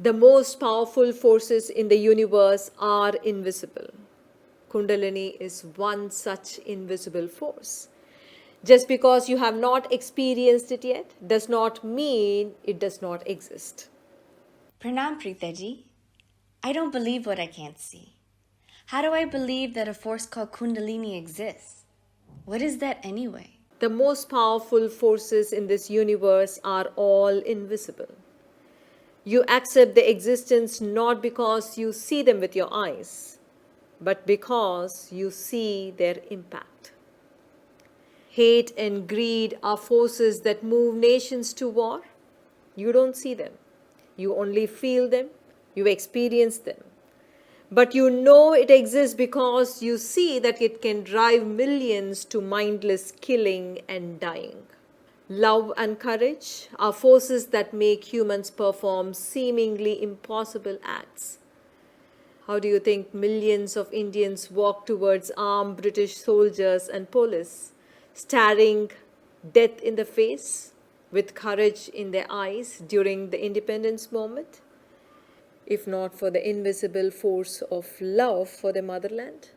The most powerful forces in the universe are invisible. Kundalini is one such invisible force. Just because you have not experienced it yet does not mean it does not exist. Pranam, Preethaji. I don't believe what I can't see. How do I believe that a force called Kundalini exists? What is that anyway? The most powerful forces in this universe are all invisible. You accept their existence not because you see them with your eyes, but because you see their impact. Hate and greed are forces that move nations to war. You don't see them. You only feel them. You experience them. But you know it exists because you see that it can drive millions to mindless killing and dying. Love and courage are forces that make humans perform seemingly impossible acts. How do you think millions of Indians walk towards armed British soldiers and police, staring death in the face with courage in their eyes during the independence moment? If not for the invisible force of love for the motherland?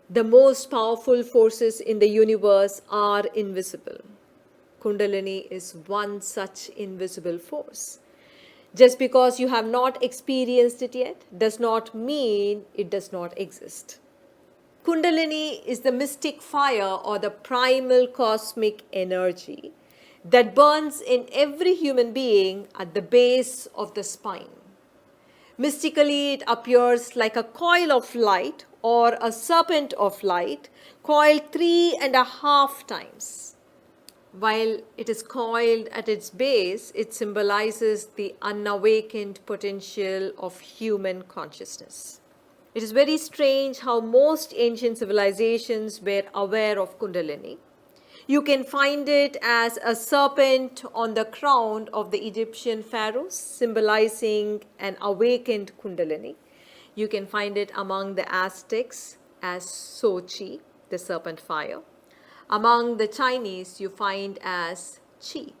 The most powerful forces in the universe are invisible. Kundalini is one such invisible force. Just because you have not experienced it yet does not mean it does not exist. Kundalini is the mystic fire or the primal cosmic energy that burns in every human being at the base of the spine. Mystically, it appears like a coil of light or a serpent of light coiled 3.5 times. While it is coiled at its base, it symbolizes the unawakened potential of human consciousness. It is very strange how most ancient civilizations were aware of Kundalini. You can find it as a serpent on the crown of the Egyptian pharaohs, symbolizing an awakened Kundalini. You can find it among the Aztecs as Sochi, the serpent fire. Among the Chinese, you find as Qi.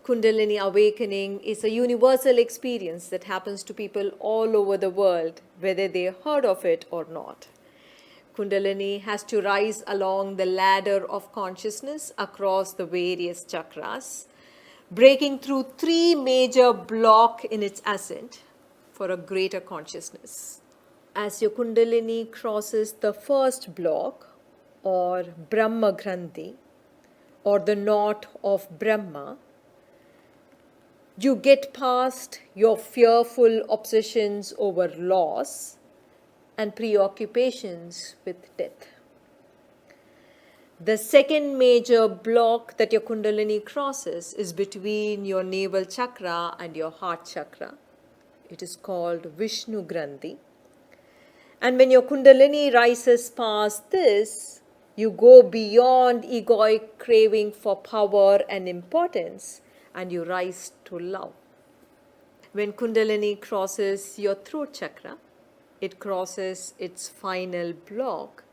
Kundalini awakening is a universal experience that happens to people all over the world, whether they heard of it or not. Kundalini has to rise along the ladder of consciousness across the various chakras, breaking through 3 major blocks in its ascent for a greater consciousness. As your Kundalini crosses the first block, or Brahma Granthi, or the knot of Brahma, you get past your fearful obsessions over loss and preoccupations with death. The second major block that your Kundalini crosses is between your navel chakra and your heart chakra. It is called Vishnu Granthi. And when your Kundalini rises past this, you go beyond egoic craving for power and importance, and you rise to love. When Kundalini crosses your throat chakra, it crosses its final block,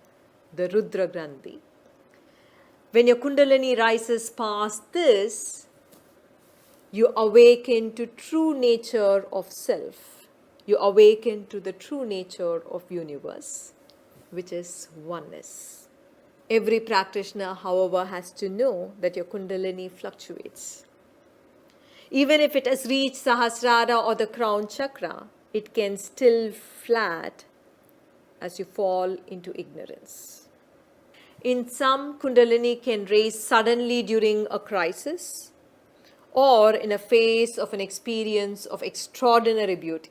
the Rudra Granthi. When your Kundalini rises past this, you awaken to true nature of self. You awaken to the true nature of universe, which is oneness. Every practitioner, however, has to know that your Kundalini fluctuates. Even if it has reached Sahasrara or the crown chakra, it can still flat as you fall into ignorance. In some, Kundalini can raise suddenly during a crisis or in a phase of an experience of extraordinary beauty,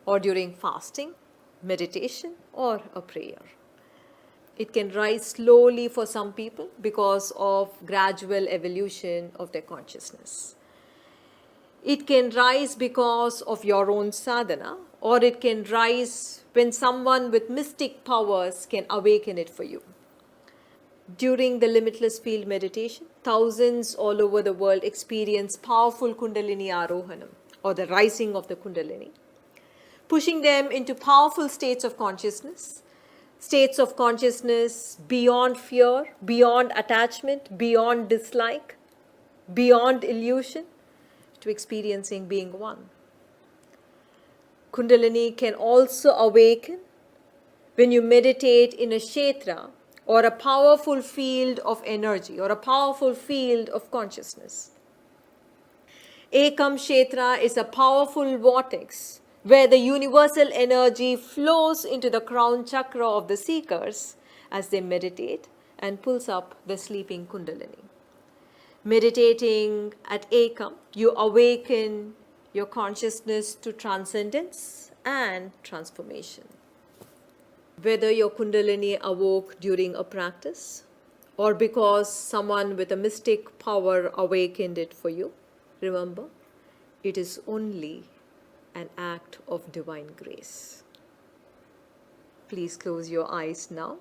or during fasting, meditation, or a prayer. It can rise slowly for some people because of gradual evolution of their consciousness. It can rise because of your own sadhana, or it can rise when someone with mystic powers can awaken it for you. During the limitless field meditation, thousands all over the world experience powerful Kundalini Arohanam, or the rising of the Kundalini, pushing them into powerful states of consciousness beyond fear, beyond attachment, beyond dislike, beyond illusion, to experiencing being one. Kundalini can also awaken when you meditate in a kshetra or a powerful field of energy or a powerful field of consciousness. Ekam kshetra is a powerful vortex where the universal energy flows into the crown chakra of the seekers as they meditate and pulls up the sleeping Kundalini. Meditating at Ekam, you awaken your consciousness to transcendence and transformation. Whether your Kundalini awoke during a practice or because someone with a mystic power awakened it for you, remember, it is only an act of divine grace. Please close your eyes now.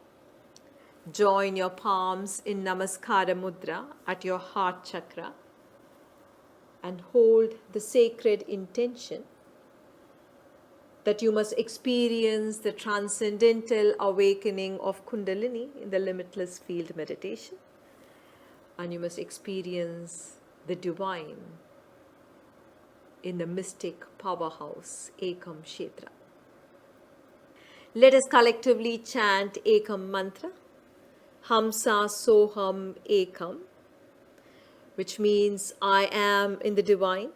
Join your palms in Namaskara Mudra at your heart chakra and hold the sacred intention that you must experience the transcendental awakening of Kundalini in the limitless field meditation, and you must experience the divine in the mystic powerhouse Ekam Kshetra. Let us collectively chant Ekam mantra, Hamsa Soham Ekam, which means I am in the divine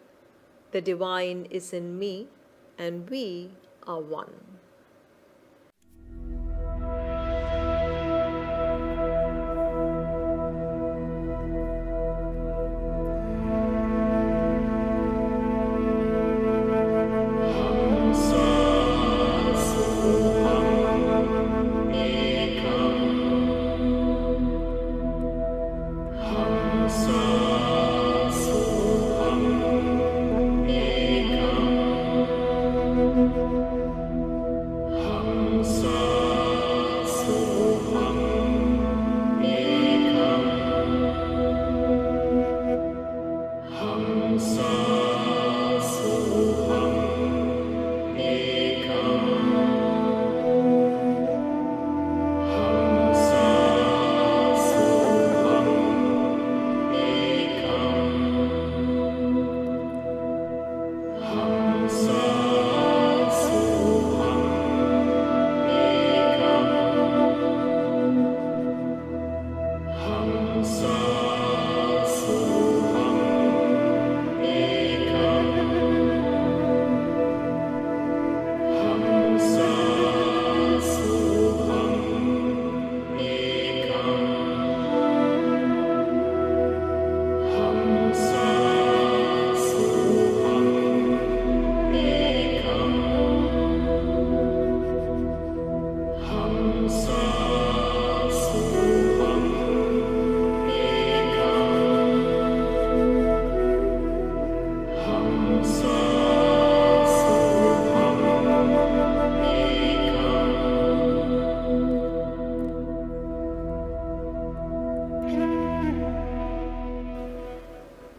is in me, and we are one.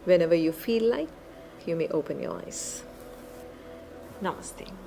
Whenever you feel like, you may open your eyes. Namaste.